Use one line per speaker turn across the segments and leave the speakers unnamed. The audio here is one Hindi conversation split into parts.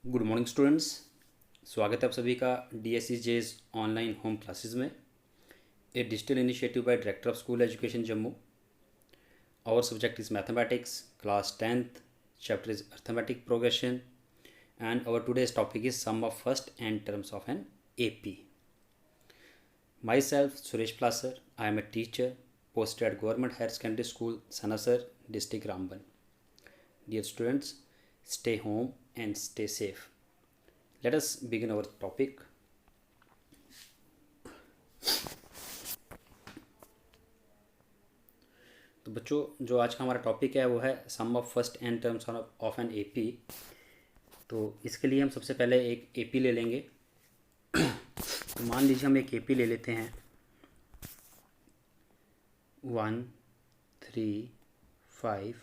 Good morning students. स्वागत है आप सभी का DSEJ's ऑनलाइन होम क्लासेस में। A digital initiative by director of school education Jammu. Our subject is mathematics, class 10th, chapter is arithmetic progression, and our today's topic is sum of first n terms of an AP. Myself Suresh Placer, I am a teacher posted at Government Higher Secondary School, Sanasar, District Ramban. Dear students, stay home and stay safe. Let us begin our topic. तो बच्चों, जो आज का हमारा टॉपिक है वो है sum of first n terms of an AP. तो इसके लिए हम सबसे पहले एक एपी ले लेंगे। तो मान लीजिए हम एक एपी ले लेते हैं 1, 3, 5,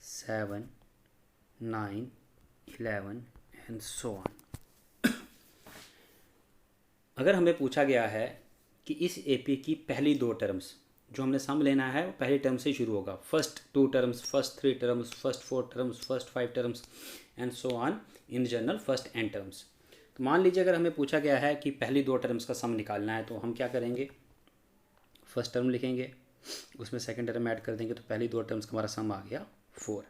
7, 9, 11 एंड सो ऑन। अगर हमें पूछा गया है कि इस एपी की पहली दो टर्म्स जो हमने सम लेना है वो पहली टर्म से शुरू होगा, first 2 terms, first 3 terms, first 4 terms, first 5 terms and so on in general first n terms. तो मान लीजिए अगर हमें पूछा गया है कि पहली दो टर्म्स का सम निकालना है तो हम क्या करेंगे, फर्स्ट टर्म लिखेंगे, उसमें सेकंड टर्म ऐड कर देंगे तो पहली दो टर्म्स का हमारा सम आ गया 4।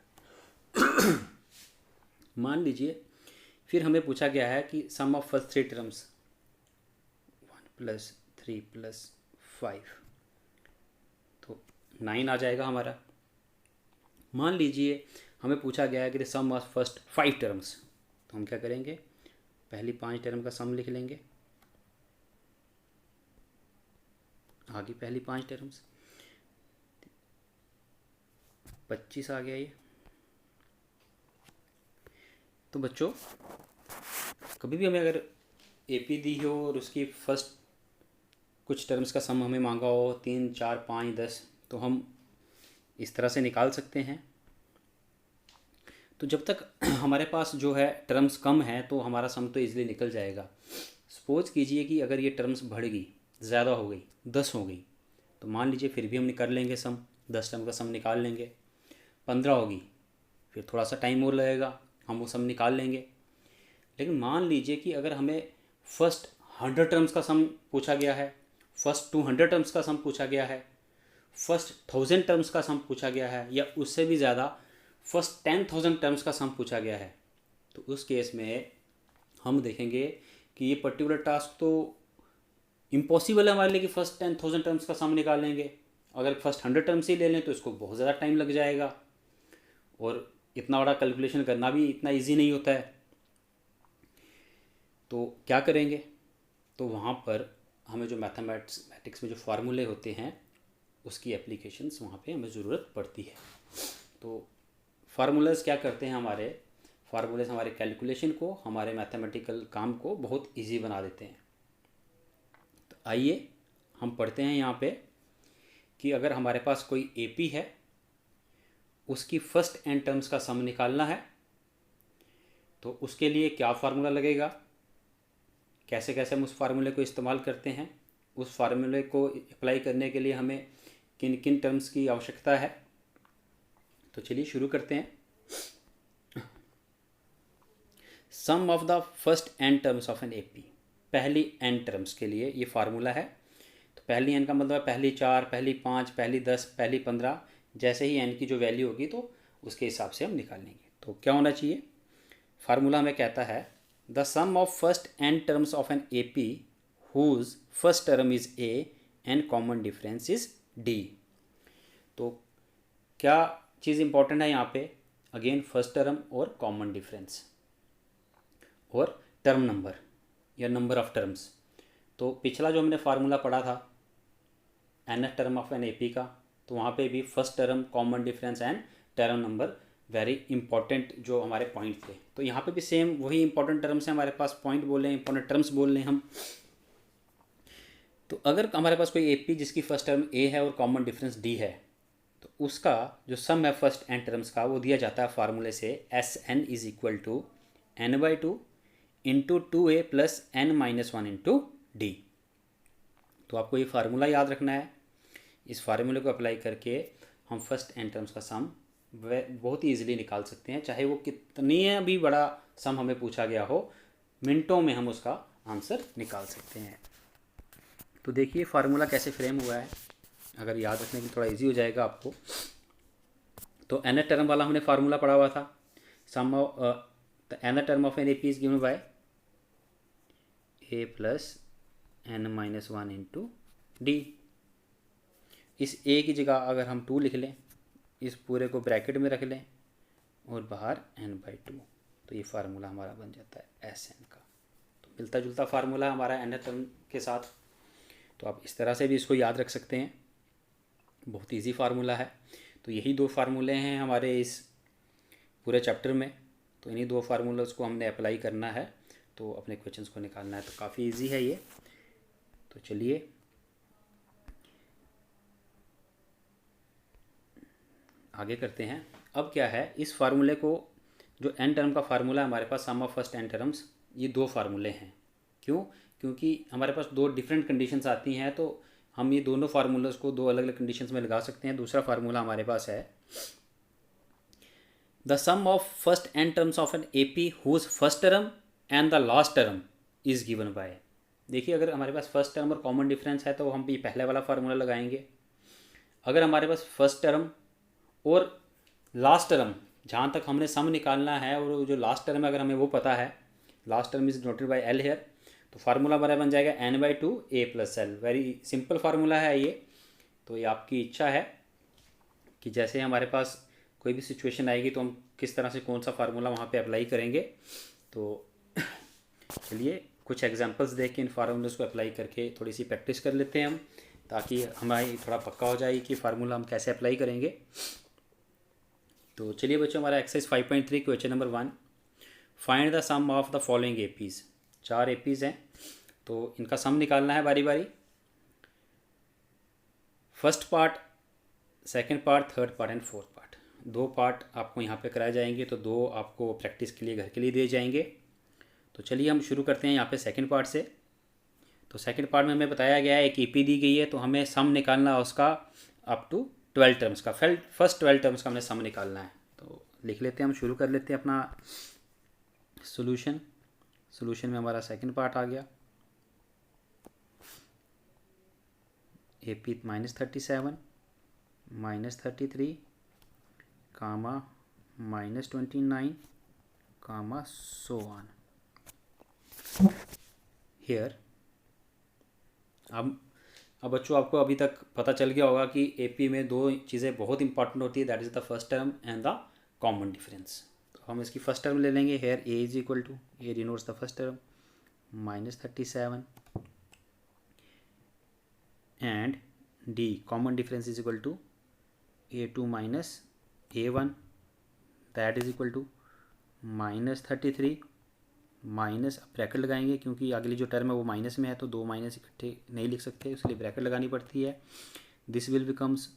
मान लीजिए फिर हमें पूछा गया है कि सम ऑफ फर्स्ट 3 टर्म्स 1 + 3 + 5 तो 9 आ जाएगा हमारा। मान लीजिए हमें पूछा गया है कि सम ऑफ फर्स्ट 5 टर्म्स, तो हम क्या करेंगे, पहली 5 टर्म का सम लिख लेंगे, आगे पहली 5 टर्म्स 25 आ गया ये। तो बच्चों, कभी भी हमें अगर एपी दी हो और उसकी फर्स्ट कुछ टर्म्स का सम हमें मांगा हो 3, 4, 5, 10, तो हम इस तरह से निकाल सकते हैं। तो जब तक हमारे पास जो है टर्म्स कम है तो हमारा सम तो इजीली निकल जाएगा। सपोज कीजिए कि अगर ये टर्म्स बढ़ गई, ज़्यादा हो गई, 10 हो गई, तो मान लीजिए फिर भी हम कर लेंगे सम, 10 टर्म का सम निकाल लेंगे। 15 होगी, फिर थोड़ा सा टाइम और लगेगा, हम वो सम निकाल लेंगे। लेकिन मान लीजिए कि अगर हमें फर्स्ट 100 टर्म्स का सम पूछा गया है, फर्स्ट 200 टर्म्स का सम पूछा गया है, फर्स्ट 1000 टर्म्स का सम पूछा गया है, या उससे भी ज़्यादा फर्स्ट 10,000 टर्म्स का सम पूछा गया है, तो उस केस में हम देखेंगे कि ये पर्टिकुलर टास्क तो इम्पॉसिबल है हमारे लिए कि फर्स्ट 10,000 टर्म्स का सम निकाल लेंगे। अगर फर्स्ट 100 टर्म्स ही ले लें तो इसको बहुत ज़्यादा टाइम लग जाएगा, और इतना बड़ा कैलकुलेशन करना भी इतना ईजी नहीं होता है। तो क्या करेंगे, तो वहाँ पर हमें जो मैथमेटिक्स में जो फार्मूले होते हैं उसकी एप्लीकेशंस वहाँ पे हमें ज़रूरत पड़ती है। तो फार्मूलाज क्या करते हैं, हमारे फार्मूलेज हमारे कैलकुलेशन को, हमारे मैथमेटिकल काम को बहुत इजी बना देते हैं। तो आइए हम पढ़ते हैं यहाँ पे कि अगर हमारे पास कोई एपी है, उसकी फर्स्ट n टर्म्स का सम निकालना है, तो उसके लिए क्या फार्मूला लगेगा, कैसे कैसे हम उस फार्मूले को इस्तेमाल करते हैं, उस फार्मूले को अप्लाई करने के लिए हमें किन किन टर्म्स की आवश्यकता है। तो चलिए शुरू करते हैं। Sum of the first n terms of an AP, पहली n टर्म्स के लिए ये फार्मूला है। तो पहली n का मतलब है पहली 4, पहली 5, पहली 10, पहली 15, जैसे ही n की जो वैल्यू होगी तो उसके हिसाब से हम निकालेंगे। तो क्या होना चाहिए, फार्मूला हमें कहता है the sum of first n terms of an AP whose first term is a and common difference is d। तो क्या चीज़ इंपॉर्टेंट है यहाँ पे, अगेन फर्स्ट टर्म और कॉमन डिफरेंस और टर्म नंबर या नंबर ऑफ टर्म्स। तो पिछला जो हमने फार्मूला पढ़ा था nth term of an AP का, तो वहाँ पे भी first term, common difference and term number very important जो हमारे पॉइंट थे। तो यहाँ पे भी सेम वही इंपॉर्टेंट टर्म्स हैं हमारे पास, पॉइंट बोल रहे हैं, इंपॉर्टेंट टर्म्स बोल रहे हैं हम। तो अगर हमारे पास कोई एपी जिसकी फर्स्ट टर्म ए है और कॉमन डिफरेंस डी है, तो उसका जो सम है फर्स्ट n टर्म्स का वो दिया जाता है फार्मूले से Sn is equal to n/2 into 2a plus n-1 into d. तो आपको ये फार्मूला याद रखना है, इस फार्मूले को अप्लाई करके हम फर्स्ट n टर्म्स का सम बहुत ही ईजिली निकाल सकते हैं, चाहे वो कितनी है भी बड़ा सम हमें पूछा गया हो, मिनटों में हम उसका आंसर निकाल सकते हैं। तो देखिए फार्मूला कैसे फ्रेम हुआ है, अगर याद रखने के लिए थोड़ा इजी हो जाएगा आपको। तो एन टर्म वाला हमने फार्मूला पढ़ा हुआ था, sum the n term of an A P is given by A plus n minus one into D. इस ए की जगह अगर हम 2 लिख लें, इस पूरे को ब्रैकेट में रख लें और बाहर n/2, तो ये फार्मूला हमारा बन जाता है एस एन का। तो मिलता जुलता फार्मूला हमारा एन टर्म के साथ। तो आप इस तरह से भी इसको याद रख सकते हैं, बहुत इजी फार्मूला है। तो यही 2 फार्मूले हैं हमारे इस पूरे चैप्टर में। तो इन्हीं 2 फार्मूलोज को हमने अप्लाई करना है, तो अपने क्वेश्चंस को निकालना है। तो काफ़ी इजी है ये। तो चलिए आगे करते हैं। अब क्या है, इस फार्मूले को, जो एन टर्म का फार्मूला है हमारे पास, सम ऑफ फर्स्ट एन टर्म्स, ये 2 फार्मूले हैं। क्यों? क्योंकि हमारे पास 2 डिफरेंट कंडीशंस आती हैं, तो हम ये दोनों फार्मूलाज को 2 अलग अलग कंडीशंस में लगा सकते हैं। दूसरा फार्मूला हमारे पास है the sum of first n terms of an A P whose first term and the last term is given by. देखिए अगर हमारे पास फर्स्ट टर्म और कॉमन डिफरेंस है तो हम ये पहले वाला फार्मूला लगाएंगे। अगर हमारे पास फर्स्ट टर्म और लास्ट टर्म, जहाँ तक हमने सम निकालना है, और जो लास्ट टर्म है अगर हमें वो पता है, last term is noted by L hair, तो फार्मूला हमारा बन जाएगा n/2 a plus L. Very simple formula है ये। तो ये आपकी इच्छा है कि जैसे हमारे पास कोई भी सिचुएशन आएगी तो हम किस तरह से कौन सा फार्मूला वहाँ पे अप्लाई करेंगे। तो चलिए कुछ एग्जांपल्स देख के इन फार्मूलाज को अप्लाई करके थोड़ी सी प्रैक्टिस कर लेते हैं हम, ताकि हमारी थोड़ा पक्का हो जाए कि फार्मूला हम कैसे अप्लाई करेंगे। तो चलिए बच्चों, हमारा exercise 5.3 question number 1, find the sum of the following APs. 4 APs हैं, तो इनका सम निकालना है बारी बारी। First part, second part, third part and fourth part. 2 part आपको यहाँ पे कराए जाएंगे, तो 2 आपको प्रैक्टिस के लिए घर के लिए दिए जाएंगे। तो चलिए हम शुरू करते हैं यहाँ पे सेकंड पार्ट से। तो सेकंड पार्ट में हमें बताया गया है एक ईपी दी गई है, तो हमें सम निकालना है उसका अप टू 12 टर्म्स का। फर्स्ट 12 टर्म्स का हमें सम निकालना है। तो लिख लेते हैं, हम शुरू कर लेते हैं अपना सोल्यूशन में हमारा सेकंड पार्ट आ गया। AP -37 -33 comma -29 comma so on. Here अब बच्चों आपको अभी तक पता चल गया होगा कि एपी में 2 चीज़ें बहुत इंपॉर्टेंट होती है, that is the first term and the common difference. तो हम इसकी फर्स्ट टर्म ले लेंगे। Here a is equal to, a denotes the first term, -37 and d common difference is equal to A2 minus A1, that is equal to -33 minus, bracket लगाएंगे क्योंकि अगली जो टर्म है वो माइनस में है, तो 2 माइनस इकट्ठे नहीं लिख सकते, इसलिए ब्रैकेट लगानी पड़ती है। This will becomes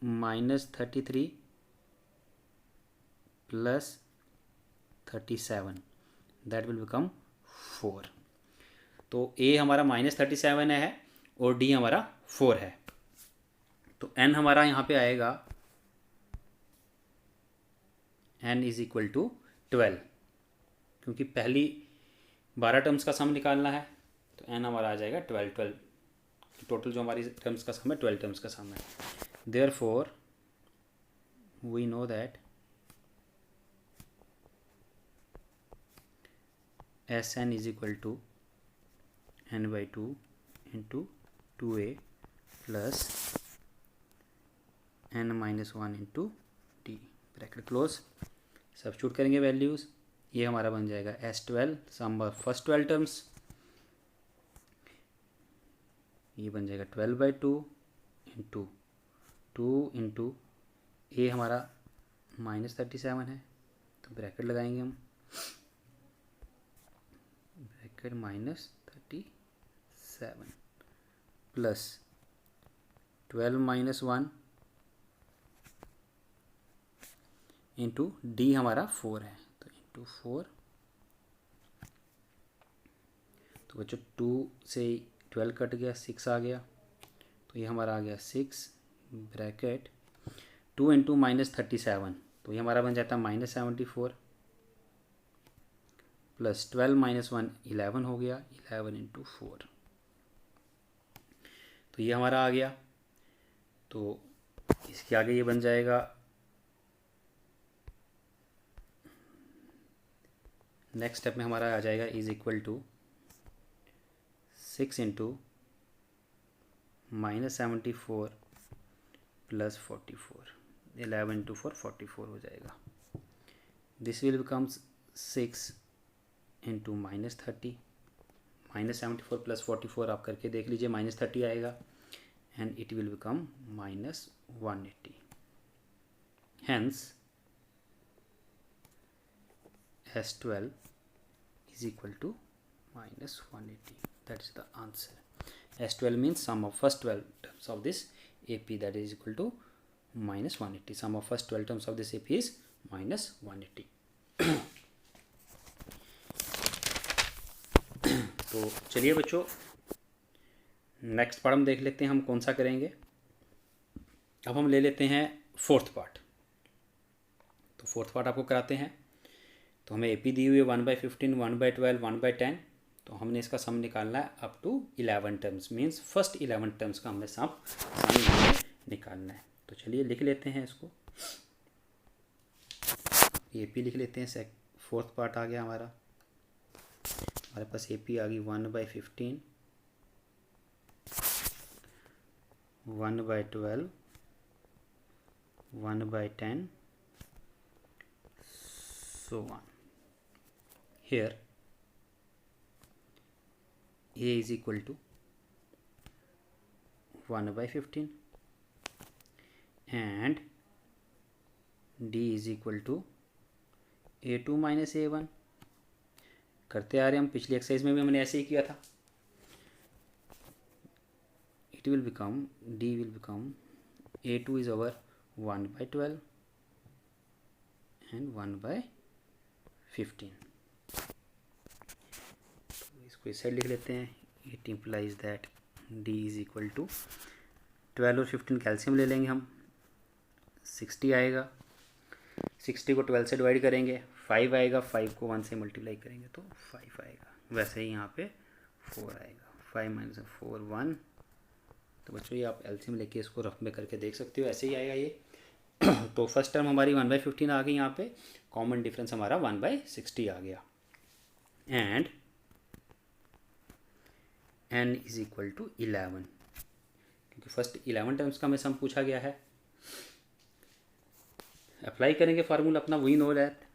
-33 plus 37, that will become 4। तो A हमारा -37 है और D हमारा 4 है। तो N हमारा यहाँ पे आएगा, N इज इक्वल टू 12, क्योंकि पहली 12 टर्म्स का सम निकालना है, तो N हमारा आ जाएगा 12। टोटल जो हमारी टर्म्स का सम है 12 टर्म्स का सम है। Therefore we know that Sn is equal to n/2 into 2a plus n-1 into d, bracket close. Substitute करेंगे वैल्यूज़, ये हमारा बन जाएगा S12 some of first 12 terms, ये बन जाएगा 12/2 इंटू 2 इंटू ए हमारा -37 है, तो ब्रैकेट लगाएंगे हम, ब्रैकेट -37 प्लस 12 - 1 इंटू डी हमारा 4 है, तो इंटू 4। तो बच्चों 2 से 12 कट गया, 6 आ गया, तो ये हमारा आ गया 6 ब्रैकेट 2 इंटू -37, तो ये हमारा बन जाता है -74 प्लस 12 माइनस 1 11 हो गया, 11 इंटू 4। तो ये हमारा आ गया। तो इसके आगे ये बन जाएगा नेक्स्ट स्टेप में हमारा आ जाएगा is equal to 6 into -74 plus 44, 11 into 4 44 हो जाएगा। This will becomes 6 into -30, -74 plus 44 आप करके देख लीजिए, -30 आएगा and it will become -180। Hence S12 is equal to -180. That is the answer. S12 means sum of first 12 terms of this AP, that is equal to -180. Sum of first 12 terms of this AP is -180. तो चलिए बच्चों नेक्स्ट पार्ट हम देख लेते हैं हम कौन सा करेंगे। अब हम ले लेते हैं फोर्थ पार्ट। तो फोर्थ पार्ट आपको कराते हैं। तो हमें एपी दी हुई है 1/15, 1/12, 1/10। तो हमने इसका सम निकालना है up to 11 terms, means first 11 terms का हमें सम निकालना है। तो चलिए लिख लेते हैं इसको। एपी लिख लेते हैं। फोर्थ पार्ट आ गया हमारा। हमारे पास एपी आ गई 1/15, 1/12, 1/10, so on. Here A is equal to 1/15 and D is equal to A2 minus A1। करते आ रहे हम, पिछली एक्सरसाइज में भी हमने ऐसे ही किया था। It will become, D will become, A2 is over 1/12 and 1/15। तो इसको इस साइड लिख लेते हैं। It implies that D is equal to 12 और 15 कैल्शियम ले लेंगे हम, 60 आएगा। 60 को 12 से डिवाइड करेंगे 5 आएगा, 5 को 1 से मल्टीप्लाई करेंगे तो 5 आएगा। वैसे ही यहाँ पे 4 आएगा। 5 - 4 1। तो बच्चों ये आप एलसीएम लेके इसको रफ में करके देख सकते हो, ऐसे ही आएगा ये। तो फर्स्ट टर्म हमारी 1/15 आ गई। यहाँ पे कॉमन डिफरेंस हमारा 1/60 आ गया and n is equal to 11, क्योंकि फर्स्ट 11 टर्म्स का हमें सम पूछा गया है। अप्लाई करेंगे फार्मूला अपना, वही no that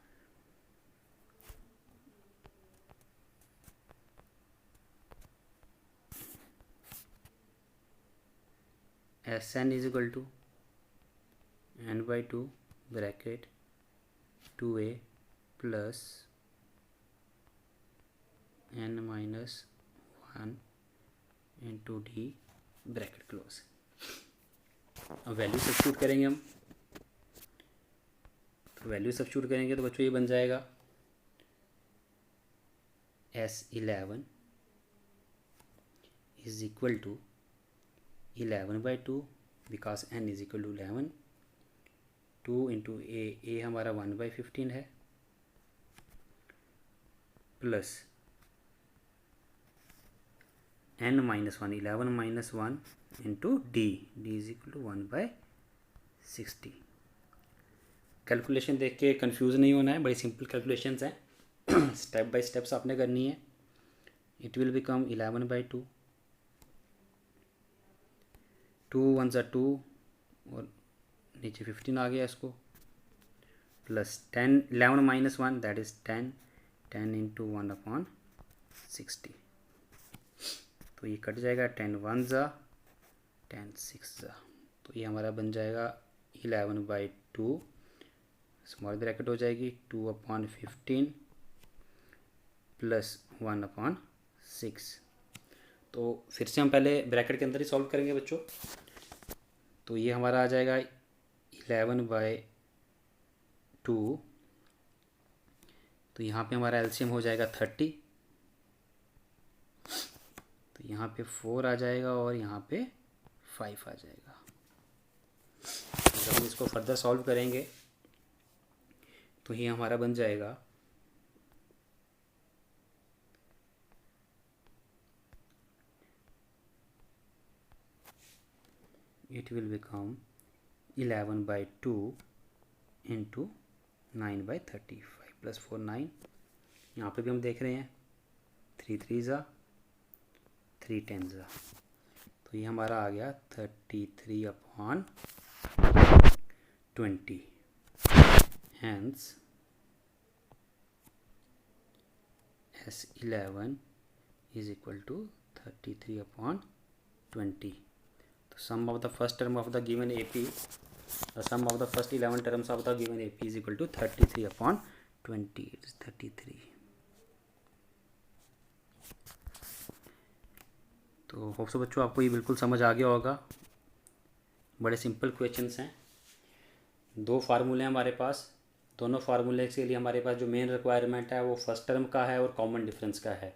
Sn is equal to n/2 bracket 2a plus n - 1 into d bracket close. अब वैल्यू सब्स्टिट्यूट करेंगे हम। तो वैल्यू सब्स्टिट्यूट करेंगे तो बच्चों ये बन जाएगा S11 is equal to 11/2 because n is equal to 11, 2 into A हमारा 1/15 है, plus n - 1, 11 - 1 into D is equal to 1/60। Calculation देख के कंफ्यूज नहीं होना है, बड़ी सिंपल कैलकुलेशंस हैं। स्टेप बाय स्टेप्स आपने करनी है। इट विल बिकम 11/2, 2 1 = 2 और नीचे 15 आ गया इसको, प्लस 10 11 - 1 दैट इज़ 10, 10 इंटू 1/60। तो ये कट जाएगा, 10 1 ज़ा 10 6 ज़ा। तो ये हमारा बन जाएगा 11/2, स्मॉल ब्रैकेट हो जाएगी 2/15 प्लस 1/6। तो फिर से हम पहले ब्रैकेट के अंदर ही सॉल्व करेंगे बच्चों। तो ये हमारा आ जाएगा 11/2। तो यहाँ पे हमारा एलसीएम हो जाएगा 30। तो यहाँ पे 4 आ जाएगा और यहाँ पे 5 आ जाएगा। जब हम इसको फर्दर सॉल्व करेंगे तो ये हमारा बन जाएगा it will become 11/2 into 9/35 plus 4 9। यहाँ पे भी हम देख रहे हैं 3 3 ज़ा 3 10 ज़ा, तो ये हमारा आ गया 33/20। Hence S11 is equal to 33/20. So sum of the first term of the given AP, the sum of the first 11 terms of the given AP is equal to 33/20. It is 33. तो होप सो बच्चों आपको ये बिल्कुल समझ आ गया होगा। बड़े सिंपल क्वेश्चंस हैं। दो फार्मूले हैं हमारे पास, दोनों फार्मूले के लिए हमारे पास जो मेन रिक्वायरमेंट है वो फर्स्ट टर्म का है और कॉमन डिफरेंस का है।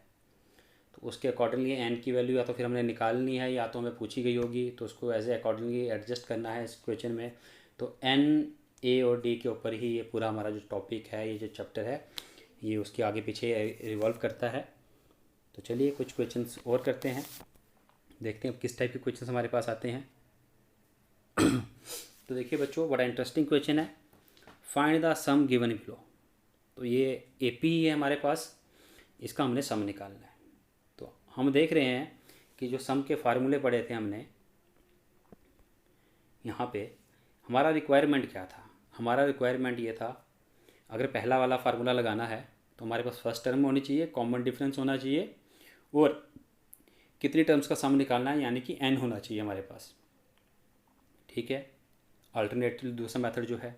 तो उसके अकॉर्डिंगली एन की वैल्यू या तो फिर हमने निकालनी है या तो हमें पूछी गई होगी, तो उसको एज ए अकॉर्डिंगली एडजस्ट करना है इस क्वेश्चन में। तो एन, ए और डी के ऊपर ही ये पूरा हमारा जो टॉपिक है, ये जो चैप्टर है, ये उसके आगे पीछे रिवॉल्व करता है। तो चलिए कुछ क्वेश्चंस और करते हैं, देखते हैं अब किस टाइप के क्वेश्चंस हमारे पास आते हैं। तो देखिए बच्चों, बड़ा इंटरेस्टिंग क्वेश्चन है। Find the sum given below. तो ये एपी ही है हमारे पास, इसका हमने सम निकालना है। तो हम देख रहे हैं कि जो सम के फार्मूले पढ़े थे हमने, यहाँ पे हमारा रिक्वायरमेंट क्या था? हमारा रिक्वायरमेंट ये था, अगर पहला वाला फार्मूला लगाना है तो हमारे पास फर्स्ट टर्म होनी चाहिए, कॉमन डिफरेंस होना चाहिए और कितनी टर्म्स का सम निकालना है, यानी कि एन होना चाहिए हमारे पास। ठीक है। अल्टरनेटिव दूसरा मेथड जो है,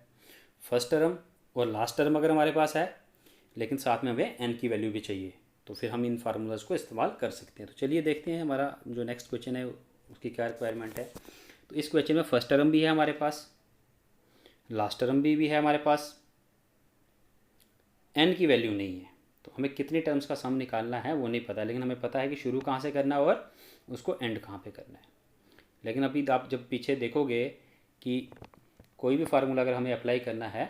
फर्स्ट टर्म और लास्ट टर्म अगर हमारे पास है, लेकिन साथ में हमें एन की वैल्यू भी चाहिए, तो फिर हम इन फार्मूलाज को इस्तेमाल कर सकते हैं। तो चलिए देखते हैं हमारा जो नेक्स्ट क्वेश्चन है उसकी क्या रिक्वायरमेंट है। तो इस क्वेश्चन में फर्स्ट टर्म भी है हमारे पास, लास्ट टर्म भी है हमारे पास, एन की वैल्यू नहीं है। तो हमें कितनी टर्म्स का सम निकालना है वो नहीं पता, लेकिन हमें पता है कि शुरू कहाँ से करना है और उसको एंड कहाँ पे करना है। लेकिन अभी आप जब पीछे देखोगे कि कोई भी फार्मूला अगर हमें अप्लाई करना है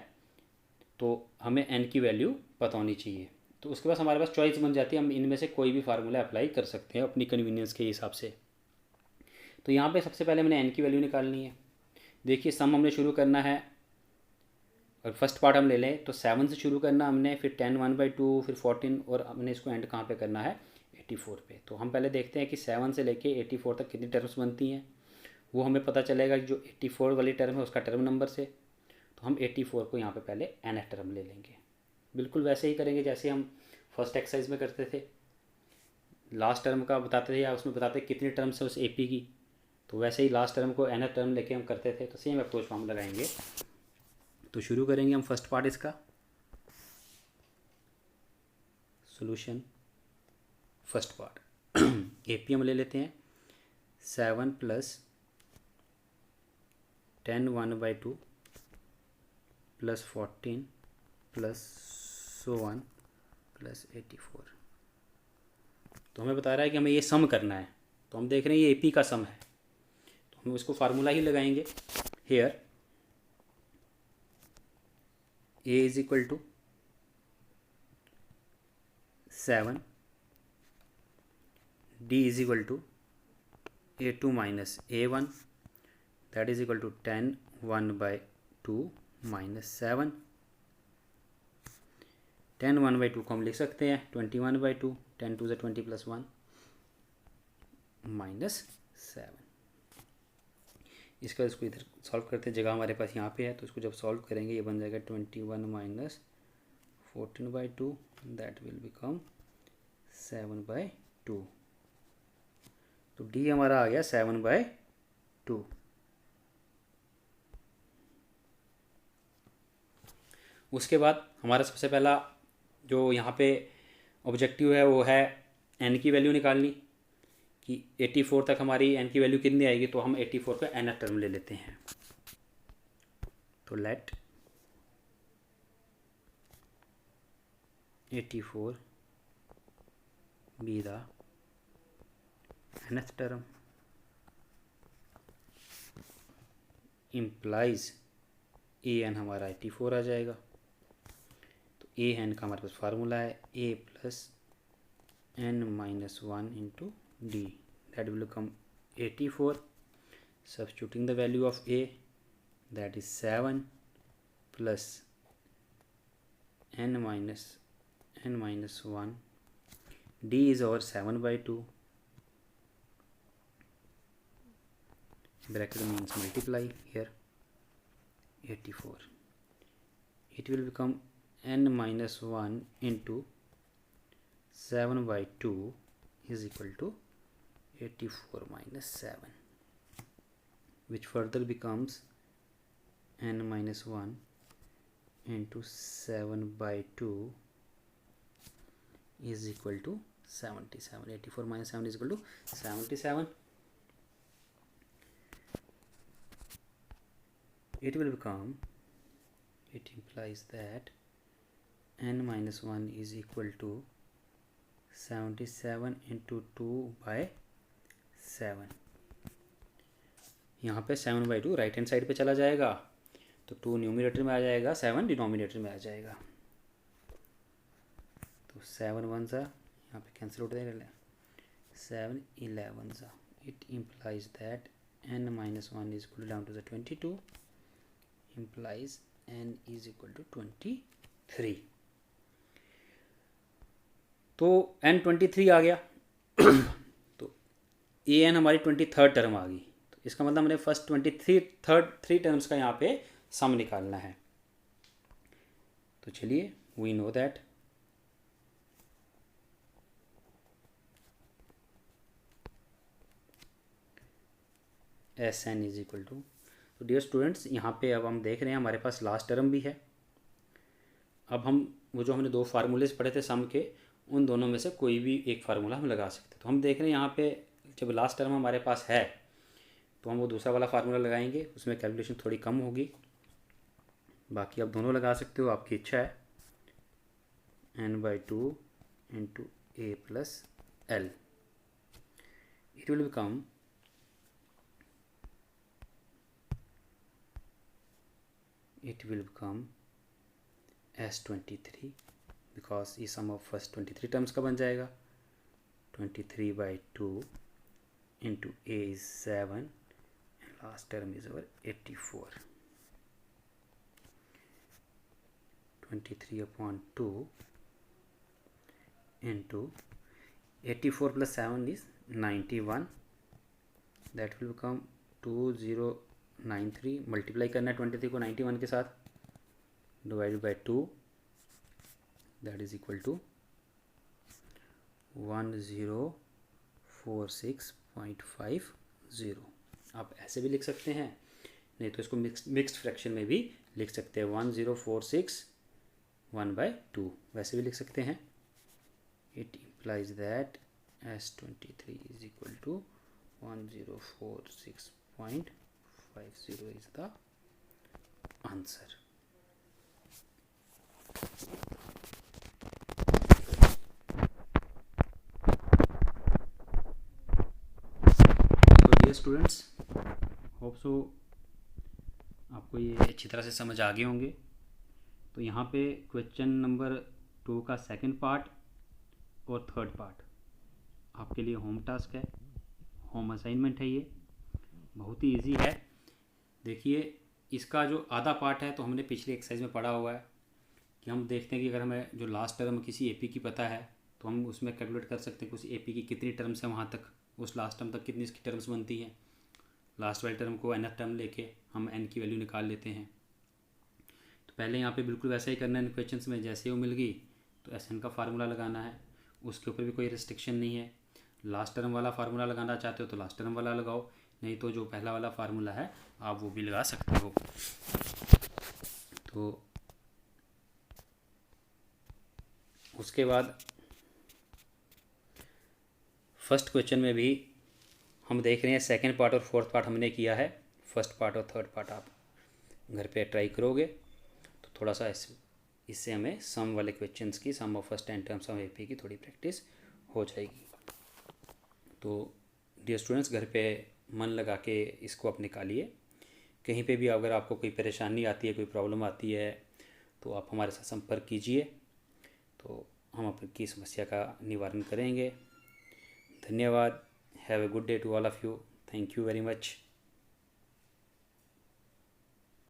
तो हमें एन की वैल्यू पता होनी चाहिए। तो उसके पास हमारे पास चॉइस बन जाती है, हम इनमें से कोई भी फार्मूला अप्लाई कर सकते हैं अपनी कन्वीनियंस के हिसाब से। तो यहाँ पे सबसे पहले हमने एन की वैल्यू निकालनी है। देखिए सम हमने शुरू करना है, और फर्स्ट पार्ट हम ले लें तो 7 से शुरू करना हमने, फिर 10 1/2, फिर 14, और हमने इसको एंड कहाँ पे करना है? 84 पे। तो हम पहले देखते हैं कि 7 से लेके 84 तक कितनी टर्म्स बनती हैं। वो हमें पता चलेगा कि जो 84 वाली टर्म है उसका टर्म नंबर से। तो हम 84 को यहाँ पे पहले nth टर्म ले लेंगे। बिल्कुल वैसे ही करेंगे जैसे हम फर्स्ट एक्सरसाइज में करते थे, लास्ट टर्म का बताते थे या उसमें बताते कितनी टर्म्स है उस एपी की, तो वैसे ही लास्ट टर्म को nth टर्म लेके हम करते थे। तो सेम अप्रोच हम लगाएंगे। तो शुरू करेंगे हम फर्स्ट पार्ट इसका, सॉल्यूशन फर्स्ट पार्ट। एपी हम ले लेते हैं 7 + 10 1/2 + 14 + so on + 84। तो हमें बता रहा है कि हमें ये सम करना है। तो हम देख रहे हैं ये एपी का सम है, तो हम इसको फार्मूला ही लगाएंगे। Here A is equal to 7, D is equal to A2 minus A1, that is equal to 10 1/2 minus 7। 10 1/2 को हम लिख सकते हैं 21/2, 10 2 = 20 + 1 minus 7। इसका इसको इधर सॉल्व करते हैं, जगह हमारे पास यहाँ पे है, तो इसको जब सॉल्व करेंगे ये बन जाएगा 21 - 14/2, दैट विल बिकम 7/2। तो डी हमारा आ गया 7/2। उसके बाद हमारा सबसे पहला जो यहाँ पे ऑब्जेक्टिव है वो है एन की वैल्यू निकालनी, कि 84 तक हमारी एन की वैल्यू कितनी आएगी। तो हम 84 का nth टर्म ले लेते हैं। तो let 84 be the nth term, implies a n हमारा 84 आ जाएगा। तो ए एन का हमारे पास फार्मूला है a + n - 1 × d, that will become 84 substituting the value of a, that is 7 plus n minus 1. d is over 7 by 2, bracket means multiply here, 84. It will become n minus 1 into 7 by 2 is equal to 84 minus 7, which further becomes n minus 1 into 7 by 2 is equal to 77. 84 minus 7 is equal to 77. It will become, it implies that n minus 1 is equal to 77 into 2 by 7. यहाँ पे 7 by 2 राइट हैंड साइड पे चला जाएगा, तो 2 न्यूमिनेटर में आ जाएगा, 7 डिनोमिनेटर में आ जाएगा। तो 7 1 सा यहाँ पे कैंसिल होता है, 7 11 सा। It implies that n minus 1 is equal to down to the 22, implies n is equal to 23। तो n 23 आ गया तो ए एन हमारी 23rd टर्म आ गई। तो इसका मतलब हमने फर्स्ट 3 टर्म्स का यहाँ पे सम निकालना है। तो चलिए, we know that s n is equal to, तो डियर स्टूडेंट्स यहाँ पे अब हम देख रहे हैं हमारे पास लास्ट टर्म भी है। अब हम वो जो हमने 2 फार्मूलेज पढ़े थे सम के, उन दोनों में से कोई भी एक फार्मूला हम लगा सकते हैं। तो हम देख रहे हैं यहाँ पे जब लास्ट टर्म हमारे पास है तो हम वो दूसरा वाला फार्मूला लगाएंगे, उसमें कैलकुलेशन थोड़ी कम होगी। बाकी आप दोनों लगा सकते हो, आपकी इच्छा है। n by 2 into a plus l, it will become S23, because ये सम ऑफ फर्स्ट 23 टर्म्स का बन जाएगा। 23 by 2 into a is 7 and last term is our 84। 23 upon 2 into 84 plus 7 is 91, that will become 2093। Multiply करना है 23 को 91 के साथ, divided by 2, that is equal to 1046.50। आप ऐसे भी लिख सकते हैं, नहीं तो इसको मिक्स्ड फ्रैक्शन में भी लिख सकते हैं, 1046 1/2, वैसे भी लिख सकते हैं। It implies that S23 is equal to 1046.50 is the answer। तो डियर स्टूडेंट्स, होप सो आपको ये अच्छी तरह से समझ आ गए होंगे। तो यहाँ पे क्वेश्चन नंबर 2 का सेकंड पार्ट और थर्ड पार्ट आपके लिए होम टास्क है, होम असाइनमेंट है। ये बहुत ही इजी है। देखिए, इसका जो आधा पार्ट है तो हमने पिछली एक्सरसाइज में पढ़ा हुआ है कि हम देखते हैं कि अगर हमें जो लास्ट टर्म किसी एपी की पता है तो हम उसमें कैलकुलेट कर सकते हैं कि उस एपी की कितनी टर्म्स है, वहाँ तक उस लास्ट टर्म तक कितनी इसकी टर्म्स बनती हैं। लास्ट वाली टर्म को nth टर्म लेके हम n की वैल्यू निकाल लेते हैं। तो पहले यहाँ पे बिल्कुल वैसा ही करना है। इन क्वेश्चंस में जैसे ही वो मिल गई तो SN का फार्मूला लगाना है, उसके ऊपर भी कोई रिस्ट्रिक्शन नहीं है। लास्ट टर्म वाला फार्मूला लगाना चाहते हो तो लास्ट टर्म वाला लगाओ, नहीं तो जो पहला वाला फार्मूला है आप वो भी लगा सकते हो। तो उसके बाद फर्स्ट क्वेश्चन में भी हम देख रहे हैं सेकंड पार्ट और फोर्थ पार्ट हमने किया है। फर्स्ट पार्ट और थर्ड पार्ट आप घर पे ट्राई करोगे तो थोड़ा सा इससे हमें सम वाले क्वेश्चंस की, sum of first 10 terms of AP की थोड़ी प्रैक्टिस हो जाएगी। तो डियर स्टूडेंट्स, घर पे मन लगा के इसको आप निकालिए। कहीं पे भी अगर आपको कोई परेशानी आती है, कोई प्रॉब्लम आती है तो आप हमारे साथ संपर्क कीजिए, तो हम आपकी समस्या का निवारण करेंगे। धन्यवाद। Have a good day to all of you. Thank you very much.